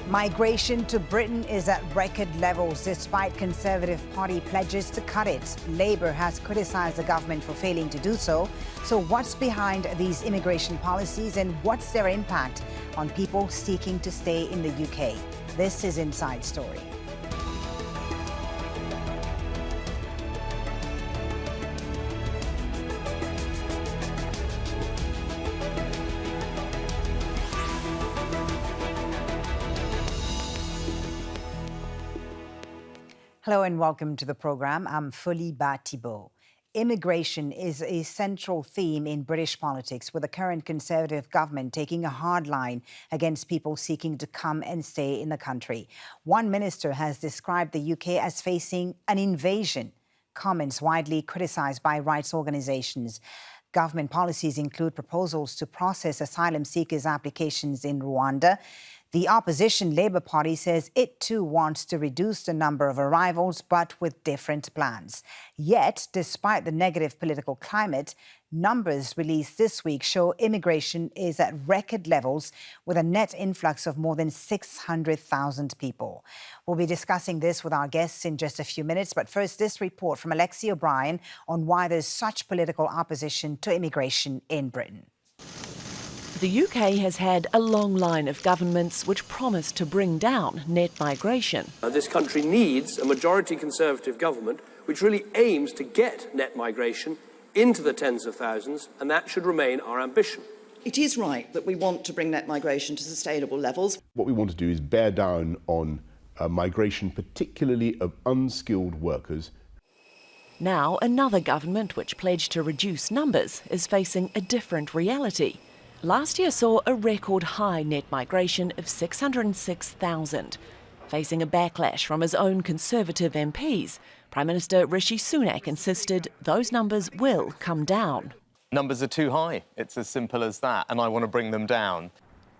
Migration to Britain is at record levels despite Conservative Party pledges to cut it. Labour has criticised the government for failing to do so. So what's behind these immigration policies and what's their impact on people seeking to stay in the UK? This is Inside Story. Hello and welcome to the programme. I'm Folly Thibault. Immigration is a central theme in British politics, with the current Conservative government taking a hard line against people seeking to come and stay in the country. One minister has described the UK as facing an invasion, comments widely criticised by rights organisations. Government policies include proposals to process asylum seekers' applications in Rwanda. The opposition Labour Party says it too wants to reduce the number of arrivals, but with different plans. Yet, despite the negative political climate, numbers released this week show immigration is at record levels with a net influx of more than 600,000 people. We'll be discussing this with our guests in just a few minutes, but first this report from Alexi O'Brien on why there's such political opposition to immigration in Britain. The UK has had a long line of governments which promised to bring down net migration. This country needs a majority Conservative government which really aims to get net migration into the tens of thousands, and that should remain our ambition. It is right that we want to bring net migration to sustainable levels. What we want to do is bear down on migration, particularly of unskilled workers. Now, another government which pledged to reduce numbers is facing a different reality. Last year saw a record high net migration of 606,000. Facing a backlash from his own Conservative MPs, Prime Minister Rishi Sunak insisted those numbers will come down. Numbers are too high. It's as simple as that, and I want to bring them down.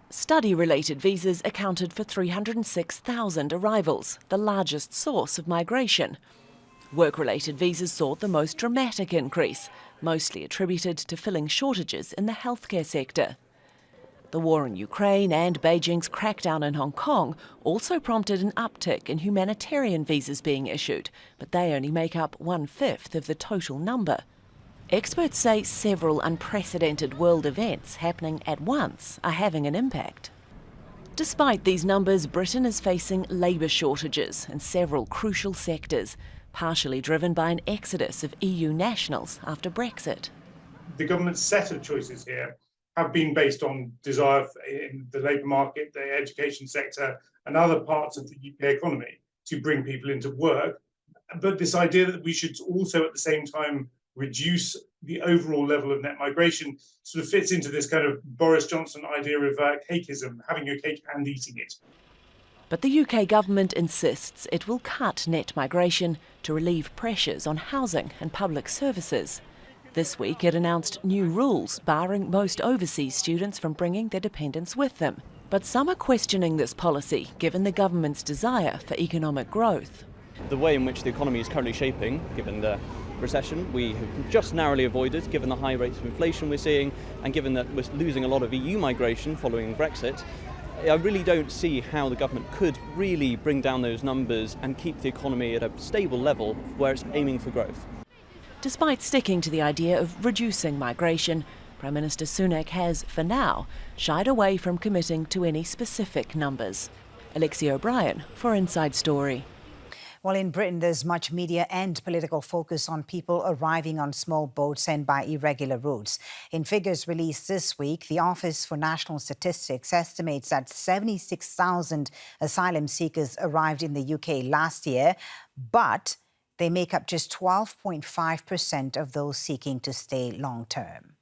Study-related visas accounted for 306,000 arrivals, the largest source of migration. Work-related visas saw the most dramatic increase, mostly attributed to filling shortages in the healthcare sector. The war in Ukraine and Beijing's crackdown in Hong Kong also prompted an uptick in humanitarian visas being issued, but they only make up 1/5 of the total number. Experts say several unprecedented world events happening at once are having an impact. Despite these numbers, Britain is facing labour shortages in several crucial sectors, partially driven by an exodus of EU nationals after Brexit. The government's set of choices here have been based on desire in the labour market, the education sector and other parts of the UK economy to bring people into work. But this idea that we should also at the same time reduce the overall level of net migration sort of fits into this kind of Boris Johnson idea of cakeism, having your cake and eating it. But the UK government insists it will cut net migration to relieve pressures on housing and public services. This week it announced new rules barring most overseas students from bringing their dependents with them. But some are questioning this policy, given the government's desire for economic growth. The way in which the economy is currently shaping, given the recession, we have just narrowly avoided, given the high rates of inflation we're seeing, and given that we're losing a lot of EU migration following Brexit, I really don't see how the government could really bring down those numbers and keep the economy at a stable level where it's aiming for growth. Despite sticking to the idea of reducing migration, Prime Minister Sunak has, for now, shied away from committing to any specific numbers. Alexi O'Brien for Inside Story. Well, in Britain, there's much media and political focus on people arriving on small boats and by irregular routes. In figures released this week, the Office for National Statistics estimates that 76,000 asylum seekers arrived in the UK last year, but they make up just 12.5% of those seeking to stay long-term.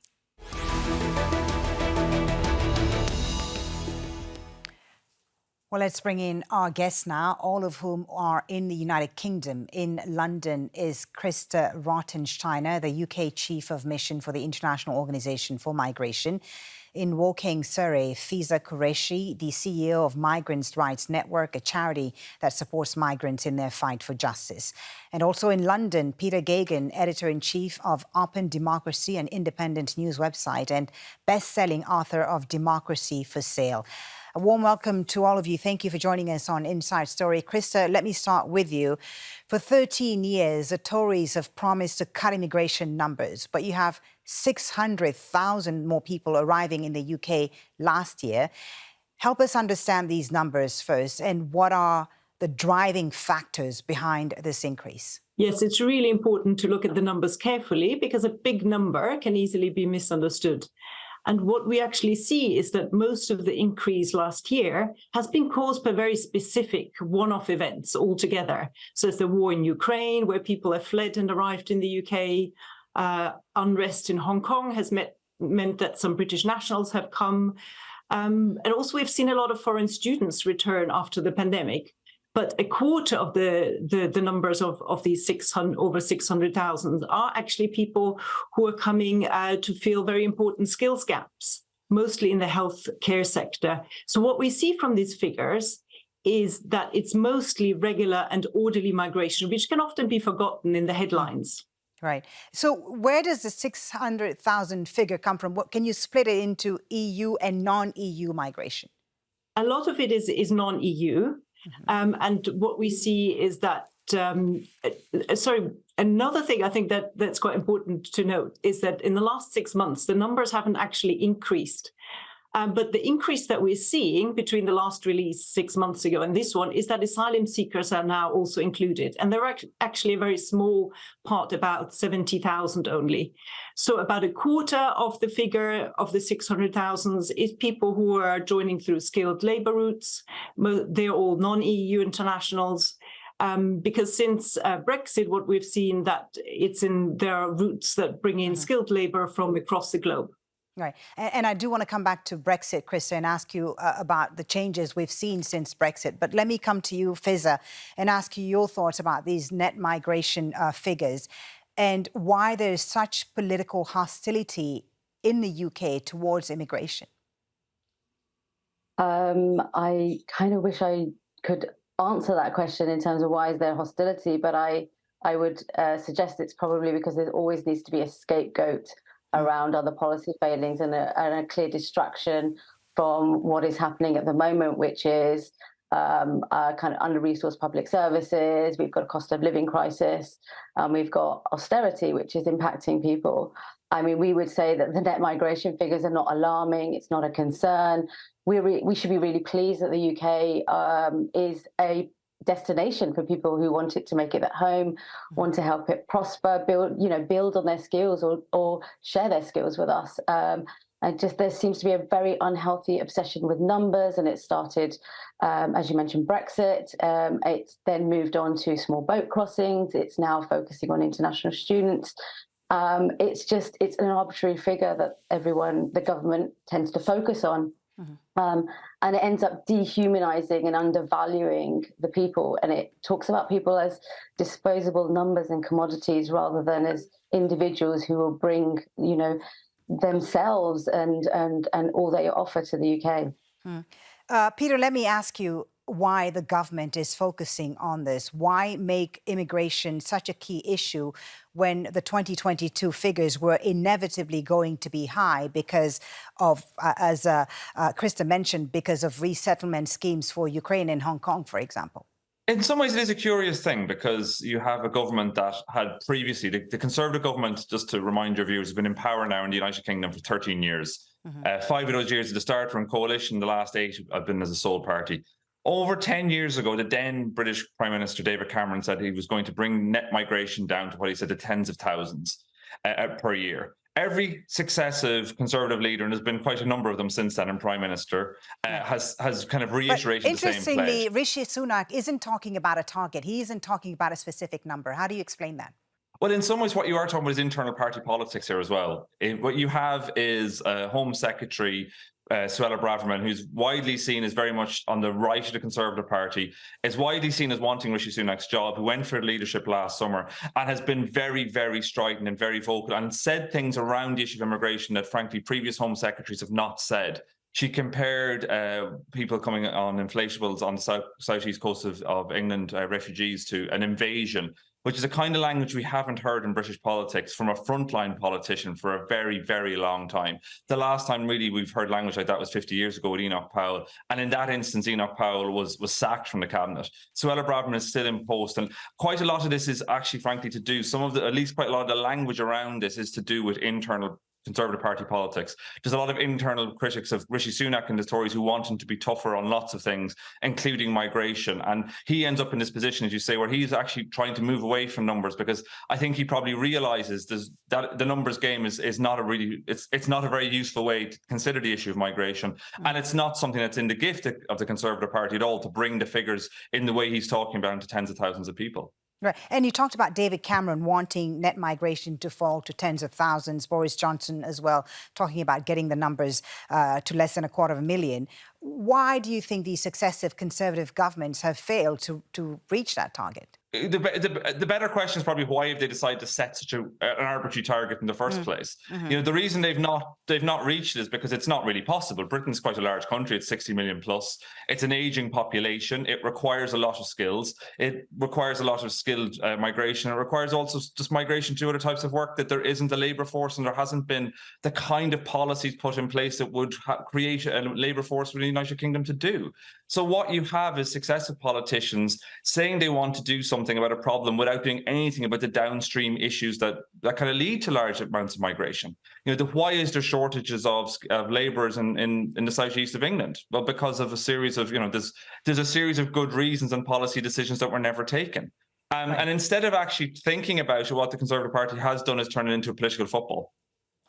Well, let's bring in our guests now, all of whom are in the United Kingdom. In London is Christa Rottensteiner, the UK Chief of Mission for the International Organisation for Migration. In Woking, Surrey, Fizza Qureshi, the CEO of Migrants Rights Network, a charity that supports migrants in their fight for justice. And also in London, Peter Gagan, Editor-in-Chief of Open Democracy, an independent news website, and best-selling author of Democracy for Sale. A warm welcome to all of you. Thank you for joining us on Inside Story. Christa, let me start with you. For 13 years, the Tories have promised to cut immigration numbers, but you have 600,000 more people arriving in the UK last year. Help us understand these numbers first, and what are the driving factors behind this increase? Yes, it's really important to look at the numbers carefully because a big number can easily be misunderstood. And what we actually see is that most of the increase last year has been caused by very specific one-off events altogether. So it's the war in Ukraine, where people have fled and arrived in the UK. Unrest in Hong Kong has meant that some British nationals have come. And also we've seen a lot of foreign students return after the pandemic. But a quarter of the numbers of these over 600,000 are actually people who are coming to fill very important skills gaps, mostly in the healthcare sector. So what we see from these figures is that it's mostly regular and orderly migration, which can often be forgotten in the headlines. Right. So where does the 600,000 figure come from? What, can you split it into EU and non-EU migration? A lot of it is non-EU. And what we see is that, another thing I think that's quite important to note is that in the last 6 months, the numbers haven't actually increased. But the increase that we're seeing between the last release 6 months ago and this one is that asylum seekers are now also included. And they're actually a very small part, about 70,000 only. So about a quarter of the figure of the 600,000 is people who are joining through skilled labour routes. They're all non-EU internationals. Because since Brexit, what we've seen that there are routes that bring in skilled labour from across the globe. Right. And I do want to come back to Brexit, Christa, and ask you about the changes we've seen since Brexit. But let me come to you, Fizza, and ask you your thoughts about these net migration figures and why there's such political hostility in the UK towards immigration. I kind of wish I could answer that question in terms of why is there hostility, but I would suggest it's probably because there always needs to be a scapegoat around other policy failings and a clear distraction from what is happening at the moment, which is kind of under-resourced public services. We've got a cost of living crisis, and we've got austerity, which is impacting people. I mean, we would say that the net migration figures are not alarming. It's not a concern. We should be really pleased that the UK is a destination for people who want it to make it at home, want to help it prosper, build on their skills or share their skills with us. And just there seems to be a very unhealthy obsession with numbers, and it started, as you mentioned, Brexit. It's then moved on to small boat crossings. It's now focusing on international students. It's an arbitrary figure that the government tends to focus on. And it ends up dehumanizing and undervaluing the people. And it talks about people as disposable numbers and commodities rather than as individuals who will bring, themselves and all they offer to the UK. Peter, let me ask you why the government is focusing on this. Why make immigration such a key issue when the 2022 figures were inevitably going to be high because of, as Christa mentioned, because of resettlement schemes for Ukraine and Hong Kong, for example? In some ways, it is a curious thing because you have a government that had previously, the Conservative government, just to remind your viewers, has been in power now in the United Kingdom for 13 years. 5 of those years at the start were in coalition, the last 8 have been as a sole party. Over 10 years ago, the then British Prime Minister David Cameron said he was going to bring net migration down to what he said the tens of thousands per year. Every successive Conservative leader, and there's been quite a number of them since then, and Prime Minister, has kind of reiterated the same pledge. Interestingly, Rishi Sunak isn't talking about a target. He isn't talking about a specific number. How do you explain that? Well, in some ways, what you are talking about is internal party politics here as well. What you have is a Home Secretary, Suella Braverman, who's widely seen as very much on the right of the Conservative Party, is widely seen as wanting Rishi Sunak's job, who went for leadership last summer and has been very, very strident and very vocal and said things around the issue of immigration that, frankly, previous Home Secretaries have not said. She compared people coming on inflatables on the southeast coast of England, refugees, to an invasion. which is a kind of language we haven't heard in British politics from a frontline politician for a very, very long time. The last time really we've heard language like that was 50 years ago with Enoch Powell. And in that instance, Enoch Powell was sacked from the cabinet. Suella Braverman is still in post. And quite a lot of this is actually, frankly, to do, at least quite a lot of the language around this is to do with internal Conservative Party politics. There's a lot of internal critics of Rishi Sunak and the Tories who want him to be tougher on lots of things, including migration. And he ends up in this position, as you say, where he's actually trying to move away from numbers, because I think he probably realizes that the numbers game is not a really, it's not a very useful way to consider the issue of migration. And it's not something that's in the gift of the Conservative Party at all to bring the figures in the way he's talking about into tens of thousands of people. Right. And you talked about David Cameron wanting net migration to fall to tens of thousands, Boris Johnson as well, talking about getting the numbers to less than 250,000. Why do you think these successive Conservative governments have failed to reach that target? The better question is probably why have they decided to set such an arbitrary target in the first place? You know, the reason they've not reached it is because it's not really possible. Britain's quite a large country; it's 60 million plus. It's an aging population. It requires a lot of skills. It requires a lot of skilled migration. It requires also just migration to other types of work that there isn't a labour force, and there hasn't been the kind of policies put in place that would create a labour force within the United Kingdom to do. So what you have is successive politicians saying they want to do something about a problem without doing anything about the downstream issues that kind of lead to large amounts of migration. You know, why is there shortages of labourers in the southeast of England? Well, because of a series of, there's a series of good reasons and policy decisions that were never taken. Right. And instead of actually thinking about it, what the Conservative Party has done is turn it into a political football.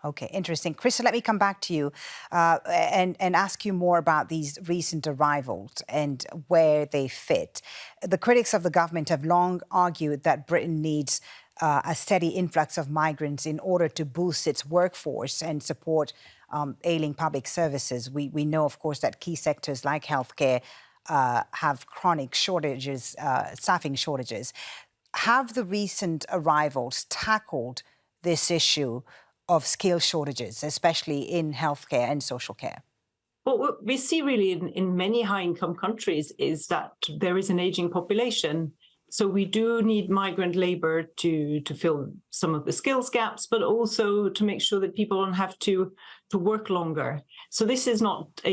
Okay, interesting. Christa, let me come back to you and ask you more about these recent arrivals and where they fit. The critics of the government have long argued that Britain needs a steady influx of migrants in order to boost its workforce and support ailing public services. We know, of course, that key sectors like healthcare have chronic shortages, staffing shortages. Have the recent arrivals tackled this issue of skill shortages, especially in healthcare and social care? Well, what we see really in many high-income countries is that there is an aging population. So we do need migrant labour to fill some of the skills gaps, but also to make sure that people don't have to work longer. So this is not a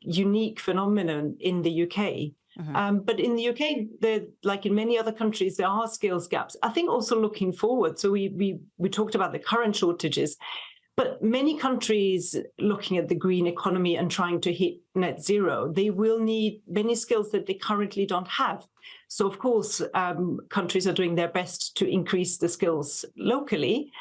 unique phenomenon in the UK. But in the UK, like in many other countries, there are skills gaps. I think also looking forward, so we talked about the current shortages, but many countries looking at the green economy and trying to hit net zero, they will need many skills that they currently don't have. So, of course, countries are doing their best to increase the skills locally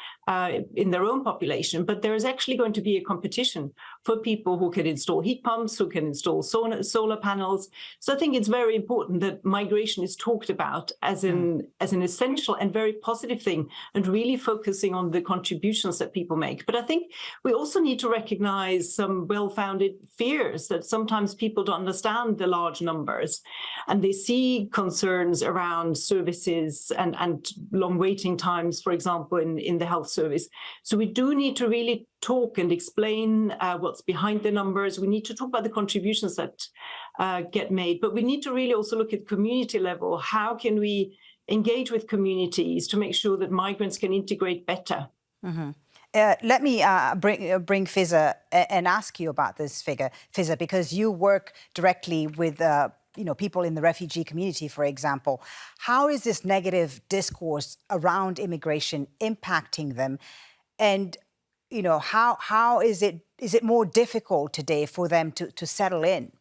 in their own population, but there is actually going to be a competition for people who can install heat pumps, who can install solar panels. So I think it's very important that migration is talked about as an essential and very positive thing, and really focusing on the contributions that people make. But I think we also need to recognize some well-founded fears that sometimes people don't understand the large numbers, and they see concerns around services and long waiting times, for example, in the health service. So we do need to really talk and explain what's behind the numbers. We need to talk about the contributions that get made, but we need to really also look at community level. How can we engage with communities to make sure that migrants can integrate better? Let me bring Fizza and ask you about this figure, Fizza, because you work directly with people in the refugee community, for example. How is this negative discourse around immigration impacting them? And, how is it more difficult today for them to settle in?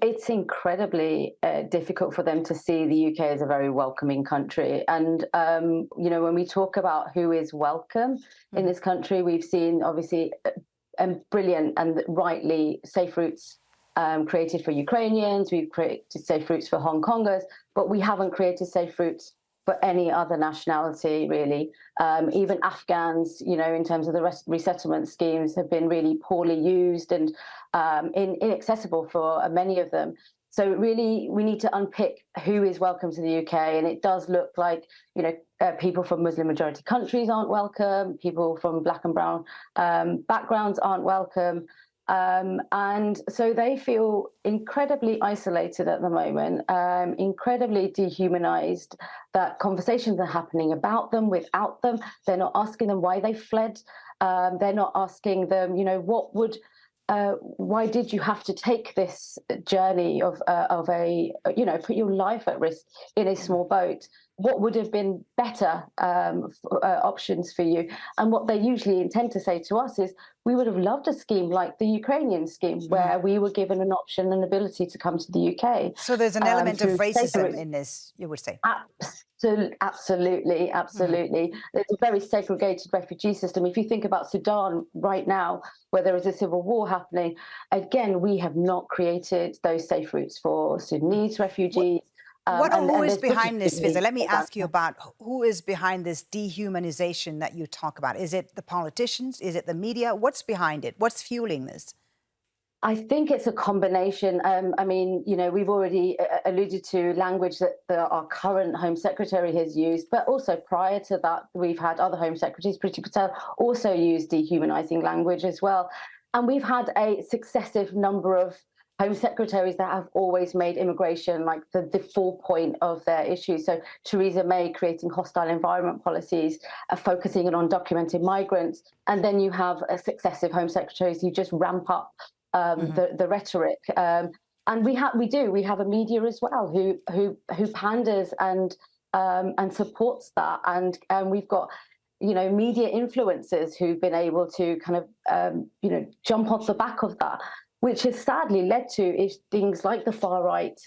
It's incredibly difficult for them to see the UK as a very welcoming country. And, when we talk about who is welcome in this country, we've seen, obviously, brilliant and rightly safe routes created for Ukrainians. We've created safe routes for Hong Kongers, but we haven't created safe routes for any other nationality, really. Even Afghans, in terms of the resettlement schemes, have been really poorly used and inaccessible for many of them. So really, we need to unpick who is welcome to the UK. And it does look like, people from Muslim majority countries aren't welcome. People from Black and brown backgrounds aren't welcome. And so they feel incredibly isolated at the moment, incredibly dehumanized, that conversations are happening about them, without them. They're not asking them why they fled. They're not asking them, why did you have to take this journey of put your life at risk in a small boat? What would have been better options for you? And what they usually intend to say to us is, we would have loved a scheme like the Ukrainian scheme, where we were given an option and ability to come to the UK. So there's an element of racism in this, you would say? Absolutely. There's a very segregated refugee system. If you think about Sudan right now, where there is a civil war happening, again, we have not created those safe routes for Sudanese refugees. Who is behind this, Fizza? Let me ask you about who is behind this dehumanization that you talk about. Is it the politicians? Is it the media? What's behind it? What's fueling this? I think it's a combination. We've already alluded to language that our current Home Secretary has used, but also prior to that, we've had other Home Secretaries, Priti Patel, also use dehumanizing language as well. And we've had a successive number of Home Secretaries that have always made immigration like the full point of their issues. So Theresa May creating hostile environment policies, focusing on undocumented migrants, and then you have successive Home Secretaries who just ramp up the rhetoric. And we have a media as well who panders and supports that, and we've got media influencers who've been able to kind of jump off the back of that, which has sadly led to things like the far right,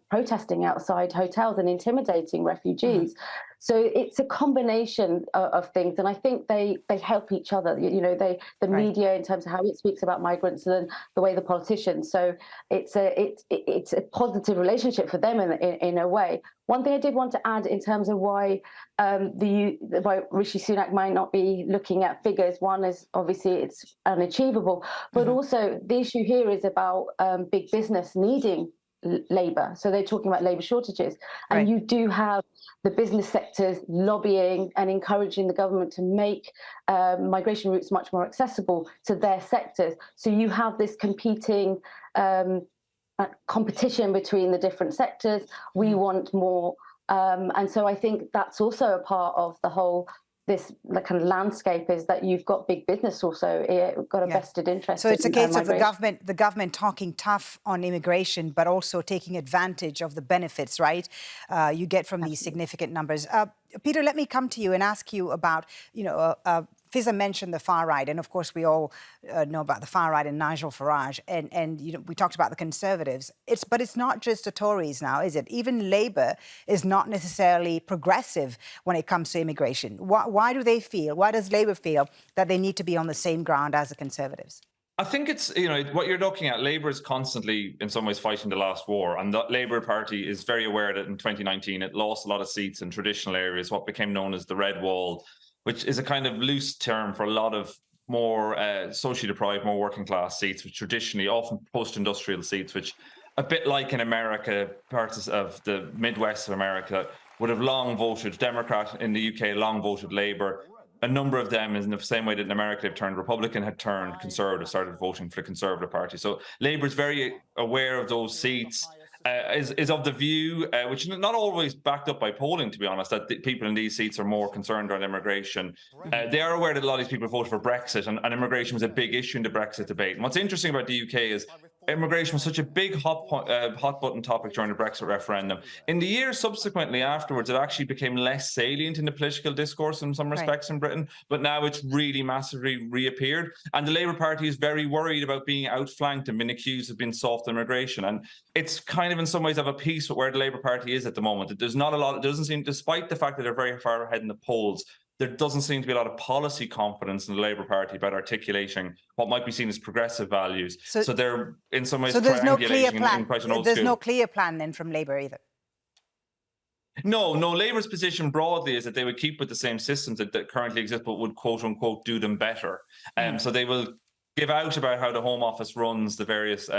protesting outside hotels and intimidating refugees. So it's a combination of things, and I think they help each other. The media in terms of how it speaks about migrants, and the way the politicians. So it's a positive relationship for them in a way. One thing I did want to add in terms of why Rishi Sunak might not be looking at figures. One is obviously it's unachievable, but also the issue here is about big business needing labour. So they're talking about labour shortages, and you do have the business sectors lobbying and encouraging the government to make migration routes much more accessible to their sectors. So you have this competing competition between the different sectors. We want more, and so I think that's also a part of the whole kind of landscape, is that you've got big business also got a vested interest. So it's a case of the government talking tough on immigration, but also taking advantage of the benefits, right? You get from these significant numbers. Peter, let me come to you and ask you about, Fizza mentioned the far right, and of course we all know about the far right and Nigel Farage, and we talked about the Conservatives. But it's not just the Tories now, is it? Even Labour is not necessarily progressive when it comes to immigration. Why does Labour feel that they need to be on the same ground as the Conservatives? I think it's, what you're looking at, Labour is constantly, in some ways, fighting the last war. And the Labour Party is very aware that in 2019, it lost a lot of seats in traditional areas, what became known as the Red Wall, which is a kind of loose term for a lot of more socially deprived, more working class seats, which traditionally, often post-industrial seats, which a bit like in America, parts of the Midwest of America would have long voted Democrat, in the UK, long voted Labour. A number of them, in the same way that in America they've turned Republican, had turned Conservative, started voting for the Conservative Party. So Labour is very aware of those seats, is of the view, which is not always backed up by polling, to be honest, that the people in these seats are more concerned about immigration. They are aware that a lot of these people voted for Brexit, and immigration was a big issue in the Brexit debate. And what's interesting about the UK is immigration was such a big hot button topic during the Brexit referendum. In the years subsequently afterwards, it actually became less salient in the political discourse in some respects in Britain, but now it's really massively reappeared. And the Labour Party is very worried about being outflanked and being accused of being soft immigration. And it's kind of in some ways of a piece with where the Labour Party is at the moment. There's not a lot, it doesn't seem, despite the fact that they're very far ahead in the polls, there doesn't seem to be a lot of policy confidence in the Labour Party about articulating what might be seen as progressive values. So they're in some ways there's no clear plan. In quite an old There's school. no clear plan then from Labour either. No, Labour's position broadly is that they would keep with the same systems that currently exist, but would quote unquote do them better. So they will give out about how the Home Office runs the various,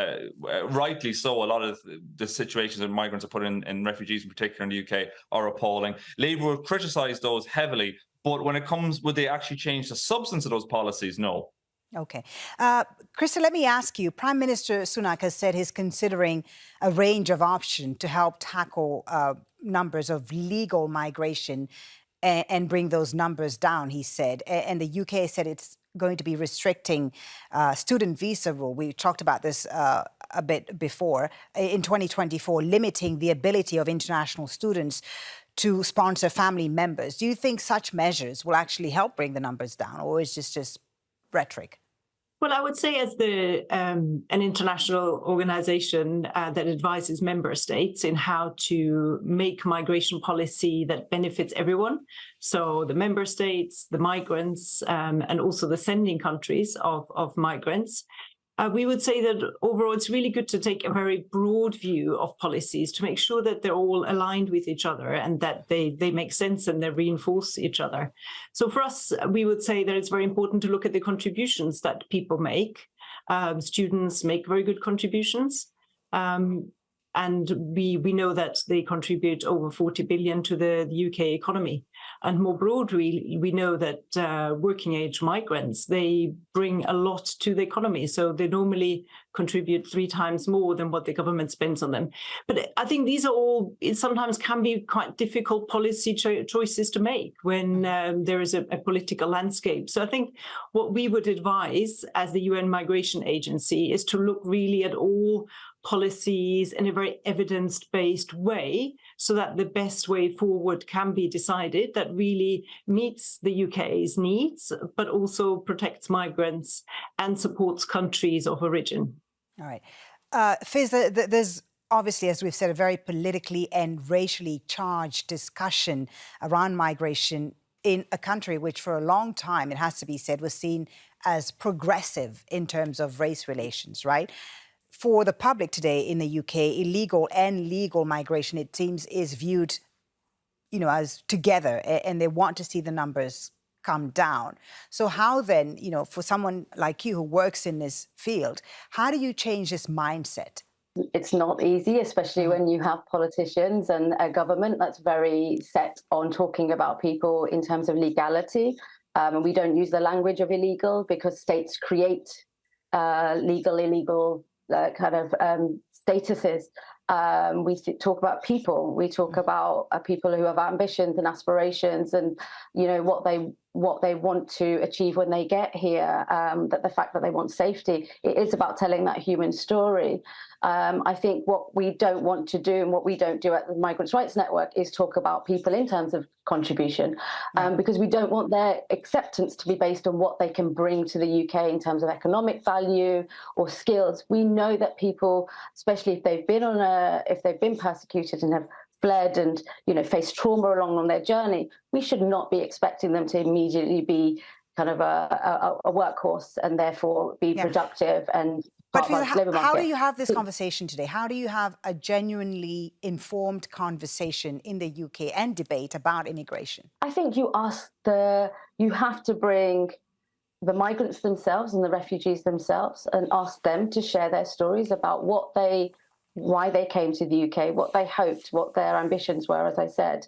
rightly so, a lot of the situations that migrants are put in, refugees in particular in the UK, are appalling. Labour will criticise those heavily, but when it comes, would they actually change the substance of those policies? No. Okay. Christa, let me ask you, Prime Minister Sunak has said he's considering a range of options to help tackle numbers of legal migration and bring those numbers down, he said. And the UK said it's going to be restricting student visa rule. We talked about this a bit before. In 2024, limiting the ability of international students to sponsor family members. Do you think such measures will actually help bring the numbers down, or is this just rhetoric? Well, I would say as an international organization that advises member states in how to make migration policy that benefits everyone, so the member states, the migrants, and also the sending countries of migrants, we would say that overall it's really good to take a very broad view of policies to make sure that they're all aligned with each other and that they make sense and they reinforce each other. So for us, we would say that it's very important to look at the contributions that people make. Students make very good contributions. And we know that they contribute over 40 billion to the UK economy. And more broadly, we know that working age migrants, they bring a lot to the economy. So they normally contribute 3 times more than what the government spends on them. But I think these are all, it sometimes can be quite difficult policy choices to make when there is a political landscape. So I think what we would advise as the UN Migration Agency is to look really at all policies in a very evidence-based way so that the best way forward can be decided that really meets the UK's needs, but also protects migrants and supports countries of origin. All right. Fizza, there's obviously, as we've said, a very politically and racially charged discussion around migration in a country which for a long time, it has to be said, was seen as progressive in terms of race relations, right? For the public today in the UK, illegal and legal migration, it seems, is viewed, as together, and they want to see the numbers come down. So how then, for someone like you who works in this field, how do you change this mindset? It's not easy, especially when you have politicians and a government that's very set on talking about people in terms of legality. And we don't use the language of illegal because states create legal, illegal kind of statuses. We talk about people. We talk about people who have ambitions and aspirations, and what they want to achieve when they get here. That the fact that they want safety. It is about telling that human story. I think what we don't want to do and what we don't do at the Migrants' Rights Network is talk about people in terms of contribution, because we don't want their acceptance to be based on what they can bring to the UK in terms of economic value or skills. We know that people, especially if they've been persecuted and have fled and faced trauma along their journey, we should not be expecting them to immediately be kind of a workhorse and therefore be productive and. But how do you have this conversation today? How do you have a genuinely informed conversation in the UK and debate about immigration? I think you have to bring the migrants themselves and the refugees themselves and ask them to share their stories about why they came to the UK, what they hoped, what their ambitions were, as I said.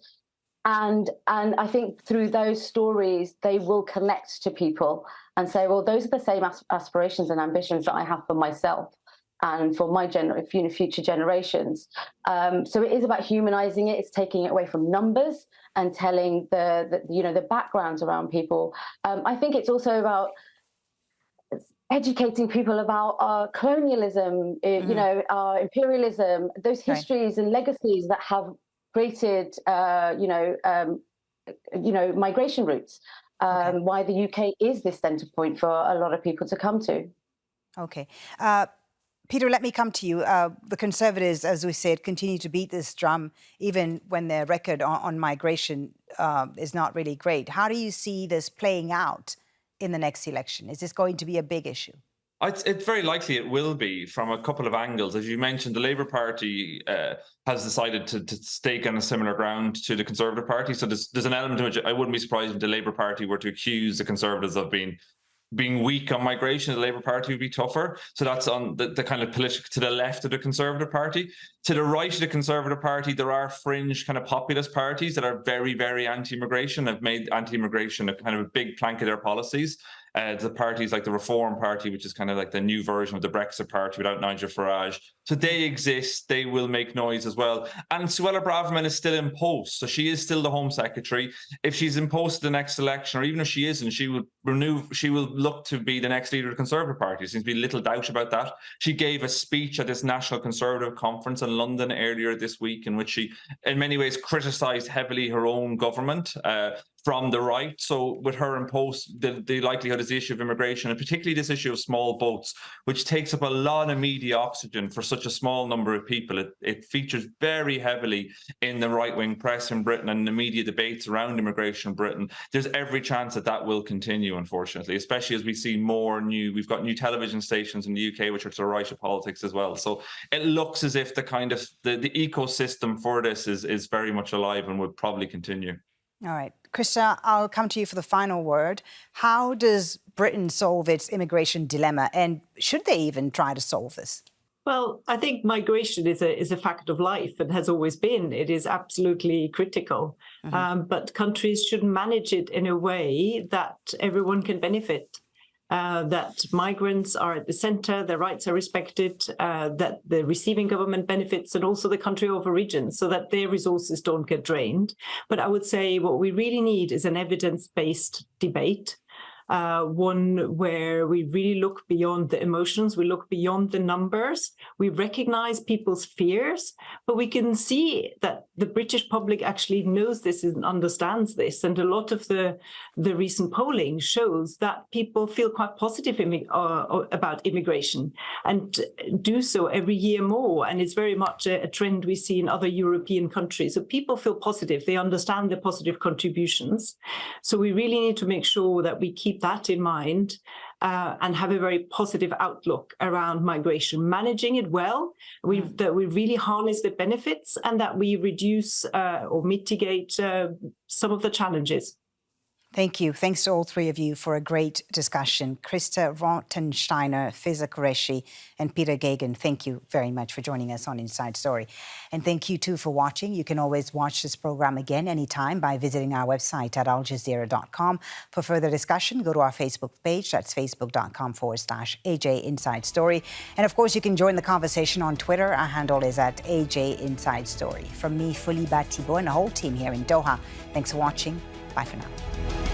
And I think through those stories, they will connect to people and say, well, those are the same aspirations and ambitions that I have for myself and for my future generations. So it is about humanizing it. It's taking it away from numbers and telling the backgrounds around people. I think it's also about educating people about our colonialism, our imperialism, those histories and legacies that have created, migration routes. Why the UK is this centre point for a lot of people to come to. Okay. Peter, let me come to you. The Conservatives, as we said, continue to beat this drum, even when their record on migration is not really great. How do you see this playing out in the next election? Is this going to be a big issue? It's very likely it will be from a couple of angles. As you mentioned, the Labour Party has decided to stake on a similar ground to the Conservative Party. So there's an element in which I wouldn't be surprised if the Labour Party were to accuse the Conservatives of being weak on migration. The Labour Party would be tougher. So that's on the kind of political to the left of the Conservative Party. To the right of the Conservative Party, there are fringe kind of populist parties that are very, very anti-immigration, have made anti-immigration a kind of a big plank of their policies. The parties like the Reform Party, which is kind of like the new version of the Brexit Party without Nigel Farage. So they exist, they will make noise as well. And Suella Braverman is still in post, so she is still the Home Secretary. If she's in post the next election, or even if she isn't, she will look to be the next leader of the Conservative Party. There seems to be little doubt about that. She gave a speech at this National Conservative Conference in London earlier this week, in which she, in many ways, criticised heavily her own government from the right. So with her in post, the likelihood is the issue of immigration, and particularly this issue of small boats, which takes up a lot of media oxygen for such a small number of people. It features very heavily in the right-wing press in Britain and the media debates around immigration in Britain. There's every chance that that will continue, unfortunately, especially as we see we've got new television stations in the UK, which are to the right of politics as well. So it looks as if the ecosystem for this is very much alive and would probably continue. All right. Christa, I'll come to you for the final word. How does Britain solve its immigration dilemma, and should they even try to solve this? Well, I think migration is a fact of life and has always been. It is absolutely critical. But countries should manage it in a way that everyone can benefit. That migrants are at the centre, their rights are respected, that the receiving government benefits, and also the country of origin, so that their resources don't get drained. But I would say what we really need is an evidence-based debate, one where we really look beyond the emotions, we look beyond the numbers, we recognise people's fears, but we can see that the British public actually knows this and understands this. And a lot of the recent polling shows that people feel quite positive about immigration and do so every year more. And it's very much a trend we see in other European countries. So people feel positive, they understand the positive contributions. So we really need to make sure that we keep that in mind and have a very positive outlook around migration, managing it well, that we really harness the benefits and that we reduce or mitigate some of the challenges. Thank you. Thanks to all three of you for a great discussion. Christa, Rottensteiner, Fizza, Qureshi, and Peter Gagan, thank you very much for joining us on Inside Story. And thank you too for watching. You can always watch this program again anytime by visiting our website at aljazeera.com. For further discussion, go to our Facebook page. That's facebook.com/AJ Inside Story. And of course, you can join the conversation on Twitter. Our handle is at AJ Inside Story. From me, Folly, Thibault, and the whole team here in Doha, thanks for watching. Bye for now.